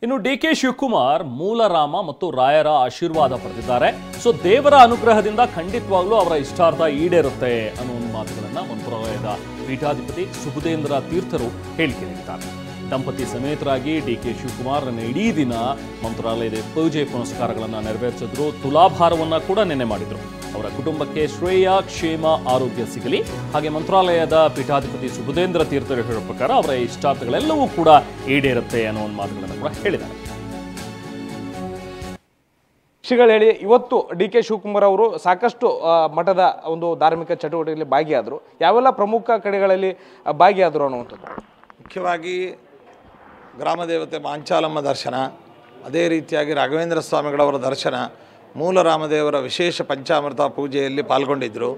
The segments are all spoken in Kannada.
ಇನ್ನು ಡಿ.ಕೆ. ಶಿವಕುಮಾರ್ ಮೂಲರಾಮ ಮತ್ತು ರಾಯರ ಆಶೀರ್ವಾದ ಪಡೆದಿದ್ದಾರೆ. ಸೊ ದೇವರ ಅನುಗ್ರಹದಿಂದ ಖಂಡಿತವಾಗ್ಲೂ ಅವರ ಇಷ್ಟಾರ್ಥ ಈಡೇರುತ್ತೆ ಅನ್ನೋ ಒಂದು ಮಾತುಗಳನ್ನ ಮಂತ್ರಾಲಯದ ಪೀಠಾಧಿಪತಿ ಸುಬುಧೇಂದ್ರ ತೀರ್ಥರು ಹೇಳಿಕೆ ನೀಡಿದ್ದಾರೆ. ದಂಪತಿ ಸಮೇತರಾಗಿ ಡಿ.ಕೆ. ಶಿವಕುಮಾರ್ ಇಡೀ ದಿನ ಮಂತ್ರಾಲಯದ ಪೂಜೆ ಪುನಸ್ಕಾರಗಳನ್ನು ನೆರವೇರಿಸಿದ್ರು. ತುಲಾಭಾರವನ್ನ ಕೂಡ ನೆನ್ನೆ ಮಾಡಿದ್ರು. ಅವರ ಕುಟುಂಬಕ್ಕೆ ಶ್ರೇಯ, ಕ್ಷೇಮ, ಆರೋಗ್ಯ ಸಿಗಲಿ. ಹಾಗೆ ಮಂತ್ರಾಲಯದ ಪೀಠಾಧಿಪತಿ ಸುಬುಧೇಂದ್ರ ತೀರ್ಥರು ಹೇಳೋ ಪ್ರಕಾರ ಅವರ ಇಷ್ಟಾರ್ಥಗಳೆಲ್ಲವೂ ಕೂಡ ಈಡೇರುತ್ತೆ ಅನ್ನೋ ಒಂದು ಮಾತುಗಳನ್ನು ಕೂಡ ಹೇಳಿದ್ದಾರೆ. ಶ್ರೀಗಳು ಹೇಳಿ, ಇವತ್ತು ಡಿ.ಕೆ. ಶಿವಕುಮಾರ್ ಅವರು ಸಾಕಷ್ಟು ಮಠದ ಒಂದು ಧಾರ್ಮಿಕ ಚಟುವಟಿಕೆಯಲ್ಲಿ ಭಾಗಿಯಾದರು. ಯಾವೆಲ್ಲ ಪ್ರಮುಖ ಕಡೆಗಳಲ್ಲಿ ಭಾಗಿಯಾದರು ಅನ್ನುವಂಥದ್ದು? ಮುಖ್ಯವಾಗಿ ಗ್ರಾಮ ದೇವತೆ ಮಾಂಚಾಲಮ್ಮ ದರ್ಶನ, ಅದೇ ರೀತಿಯಾಗಿ ರಾಘವೇಂದ್ರ ಸ್ವಾಮಿಗಳವರ ದರ್ಶನ, ಮೂಲ ರಾಮದೇವರ ವಿಶೇಷ ಪಂಚಾಮೃತ ಪೂಜೆಯಲ್ಲಿ ಪಾಲ್ಗೊಂಡಿದ್ದರು.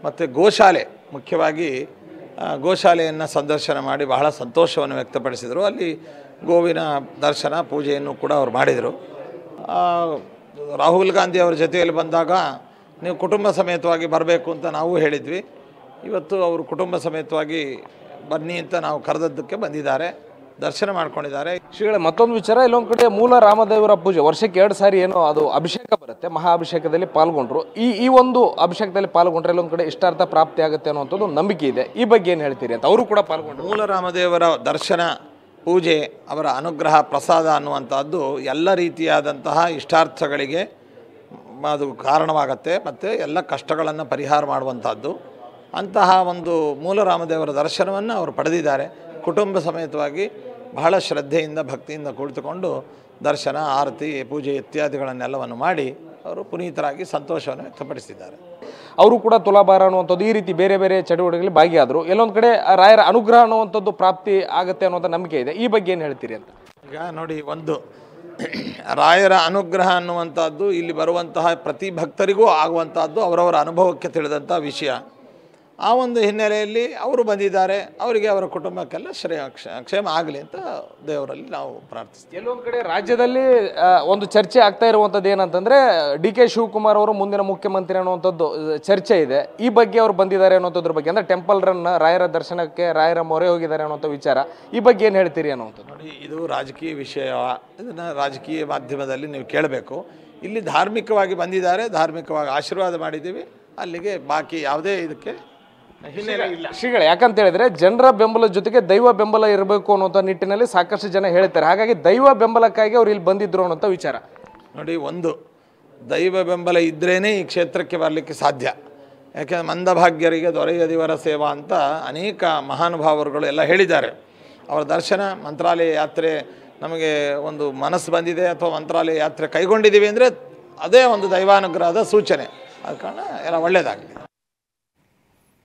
ಮತ್ತು ಗೋಶಾಲೆ, ಮುಖ್ಯವಾಗಿ ಗೋಶಾಲೆಯನ್ನು ಸಂದರ್ಶನ ಮಾಡಿ ಬಹಳ ಸಂತೋಷವನ್ನು ವ್ಯಕ್ತಪಡಿಸಿದರು. ಅಲ್ಲಿ ಗೋವಿನ ದರ್ಶನ ಪೂಜೆಯನ್ನು ಕೂಡ ಅವರು ಮಾಡಿದರು. ರಾಹುಲ್ ಗಾಂಧಿ ಅವರ ಜೊತೆಯಲ್ಲಿ ಬಂದಾಗ ನೀವು ಕುಟುಂಬ ಸಮೇತವಾಗಿ ಬರಬೇಕು ಅಂತ ನಾವು ಹೇಳಿದ್ವಿ. ಇವತ್ತು ಅವರು ಕುಟುಂಬ ಸಮೇತವಾಗಿ ಬನ್ನಿ ಅಂತ ನಾವು ಕರೆದದ್ದಕ್ಕೆ ಬಂದಿದ್ದಾರೆ, ದರ್ಶನ ಮಾಡ್ಕೊಂಡಿದ್ದಾರೆ. ಶ್ರೀಗಳ ಮತ್ತೊಂದು ವಿಚಾರ, ಇಲ್ಲೊಂದು ಕಡೆ ಮೂಲ ರಾಮದೇವರ ಪೂಜೆ ವರ್ಷಕ್ಕೆ 2 ಸಾರಿ ಏನೋ ಅದು ಅಭಿಷೇಕ ಬರುತ್ತೆ, ಮಹಾ ಅಭಿಷೇಕದಲ್ಲಿ ಪಾಲ್ಗೊಂಡ್ರು. ಈ ಒಂದು ಅಭಿಷೇಕದಲ್ಲಿ ಪಾಲ್ಗೊಂಡ್ರೆ ಇಲ್ಲೊಂದು ಕಡೆ ಇಷ್ಟಾರ್ಥ ಪ್ರಾಪ್ತಿ ಆಗುತ್ತೆ ಅನ್ನೋಂಥದ್ದು ನಂಬಿಕೆ ಇದೆ. ಈ ಬಗ್ಗೆ ಏನು ಹೇಳ್ತೀರಿ ಅಂತ ಅವರು ಕೂಡ ಪಾಲ್ಗೊಂಡ್ರು. ಮೂಲ ರಾಮದೇವರ ದರ್ಶನ, ಪೂಜೆ, ಅವರ ಅನುಗ್ರಹ, ಪ್ರಸಾದ ಅನ್ನುವಂಥದ್ದು ಎಲ್ಲ ರೀತಿಯಾದಂತಹ ಇಷ್ಟಾರ್ಥಗಳಿಗೆ ಅದು ಕಾರಣವಾಗತ್ತೆ ಮತ್ತು ಎಲ್ಲ ಕಷ್ಟಗಳನ್ನು ಪರಿಹಾರ ಮಾಡುವಂಥದ್ದು. ಅಂತಹ ಒಂದು ಮೂಲ ರಾಮದೇವರ ದರ್ಶನವನ್ನು ಅವರು ಪಡೆದಿದ್ದಾರೆ. ಕುಟುಂಬ ಸಮೇತವಾಗಿ ಬಹಳ ಶ್ರದ್ಧೆಯಿಂದ ಭಕ್ತಿಯಿಂದ ಕುಳಿತುಕೊಂಡು ದರ್ಶನ, ಆರತಿ, ಪೂಜೆ ಇತ್ಯಾದಿಗಳನ್ನೆಲ್ಲವನ್ನು ಮಾಡಿ ಅವರು ಪುನೀತರಾಗಿ ಸಂತೋಷವನ್ನು ವ್ಯಕ್ತಪಡಿಸಿದ್ದಾರೆ. ಅವರು ಕೂಡ ತುಲಾಭಾರ ಅನ್ನುವಂಥದ್ದು ಈ ರೀತಿ ಬೇರೆ ಬೇರೆ ಚಟುವಟಿಕೆಗಳಲ್ಲಿ ಭಾಗಿಯಾದರು. ಎಲ್ಲೊಂದು ಕಡೆ ರಾಯರ ಅನುಗ್ರಹ ಅನ್ನುವಂಥದ್ದು ಪ್ರಾಪ್ತಿ ಆಗುತ್ತೆ ಅನ್ನುವಂಥ ನಂಬಿಕೆ ಇದೆ. ಈ ಬಗ್ಗೆ ಏನು ಹೇಳ್ತೀರಿ ಅಂತ? ಈಗ ನೋಡಿ, ಒಂದು ರಾಯರ ಅನುಗ್ರಹ ಅನ್ನುವಂಥದ್ದು ಇಲ್ಲಿ ಬರುವಂತಹ ಪ್ರತಿ ಭಕ್ತರಿಗೂ ಆಗುವಂಥದ್ದು ಅವರವರ ಅನುಭವಕ್ಕೆ ತಿಳಿದಂಥ ವಿಷಯ. ಆ ಒಂದು ಹಿನ್ನೆಲೆಯಲ್ಲಿ ಅವರು ಬಂದಿದ್ದಾರೆ. ಅವರಿಗೆ, ಅವರ ಕುಟುಂಬಕ್ಕೆಲ್ಲ ಕ್ಷೇಮ ಆಗಲಿ ಅಂತ ದೇವರಲ್ಲಿ ನಾವು ಪ್ರಾರ್ಥಿಸ್ತೀವಿ. ಎಲ್ಲೊಂದು ಕಡೆ ರಾಜ್ಯದಲ್ಲಿ ಒಂದು ಚರ್ಚೆ ಆಗ್ತಾ ಇರುವಂಥದ್ದು ಏನಂತಂದರೆ, ಡಿ.ಕೆ. ಶಿವಕುಮಾರ್ ಅವರು ಮುಂದಿನ ಮುಖ್ಯಮಂತ್ರಿ ಅನ್ನುವಂಥದ್ದು ಚರ್ಚೆ ಇದೆ. ಈ ಬಗ್ಗೆ ಅವರು ಬಂದಿದ್ದಾರೆ ಅನ್ನೋಂಥದ್ರ ಬಗ್ಗೆ, ಅಂದರೆ ಟೆಂಪಲ್ ರನ್, ರಾಯರ ದರ್ಶನಕ್ಕೆ ರಾಯರ ಮೊರೆ ಹೋಗಿದ್ದಾರೆ ಅನ್ನೋಂಥ ವಿಚಾರ, ಈ ಬಗ್ಗೆ ಏನು ಹೇಳ್ತೀರಿ ಅನ್ನೋಂಥದ್ದು? ನೋಡಿ, ಇದು ರಾಜಕೀಯ ವಿಷಯ. ಇದನ್ನು ರಾಜಕೀಯ ಮಾಧ್ಯಮದಲ್ಲಿ ನೀವು ಕೇಳಬೇಕು. ಇಲ್ಲಿ ಧಾರ್ಮಿಕವಾಗಿ ಬಂದಿದ್ದಾರೆ, ಧಾರ್ಮಿಕವಾಗಿ ಆಶೀರ್ವಾದ ಮಾಡಿದ್ದೀವಿ, ಅಲ್ಲಿಗೆ ಬಾಕಿ ಯಾವುದೇ ಇದಕ್ಕೆ ಶ್ರೀಗಳು, ಯಾಕಂತ ಹೇಳಿದ್ರೆ ಜನರ ಬೆಂಬಲ ಜೊತೆಗೆ ದೈವ ಬೆಂಬಲ ಇರಬೇಕು ಅನ್ನುವಂಥ ನಿಟ್ಟಿನಲ್ಲಿ ಸಾಕಷ್ಟು ಜನ ಹೇಳ್ತಾರೆ. ಹಾಗಾಗಿ ದೈವ ಬೆಂಬಲಕ್ಕಾಗಿ ಅವ್ರು ಇಲ್ಲಿ ಬಂದಿದ್ರು ಅನ್ನೋಂಥ ವಿಚಾರ. ನೋಡಿ, ಒಂದು ದೈವ ಬೆಂಬಲ ಇದ್ರೇ ಈ ಕ್ಷೇತ್ರಕ್ಕೆ ಬರಲಿಕ್ಕೆ ಸಾಧ್ಯ. ಯಾಕೆಂದರೆ ಮಂದಭಾಗ್ಯರಿಗೆ ದೊರೆಯದಿವರ ಸೇವಾ ಅಂತ ಅನೇಕ ಮಹಾನುಭಾವರುಗಳು ಎಲ್ಲ ಹೇಳಿದ್ದಾರೆ. ಅವರ ದರ್ಶನ, ಮಂತ್ರಾಲಯ ಯಾತ್ರೆ ನಮಗೆ ಒಂದು ಮನಸ್ಸು ಬಂದಿದೆ ಅಥವಾ ಮಂತ್ರಾಲಯ ಯಾತ್ರೆ ಕೈಗೊಂಡಿದ್ದೀವಿ ಅಂದರೆ ಅದೇ ಒಂದು ದೈವಾನುಗ್ರಹದ ಸೂಚನೆ. ಆದ ಕಾರಣ ಎಲ್ಲ ಒಳ್ಳೆಯದಾಗಲಿ.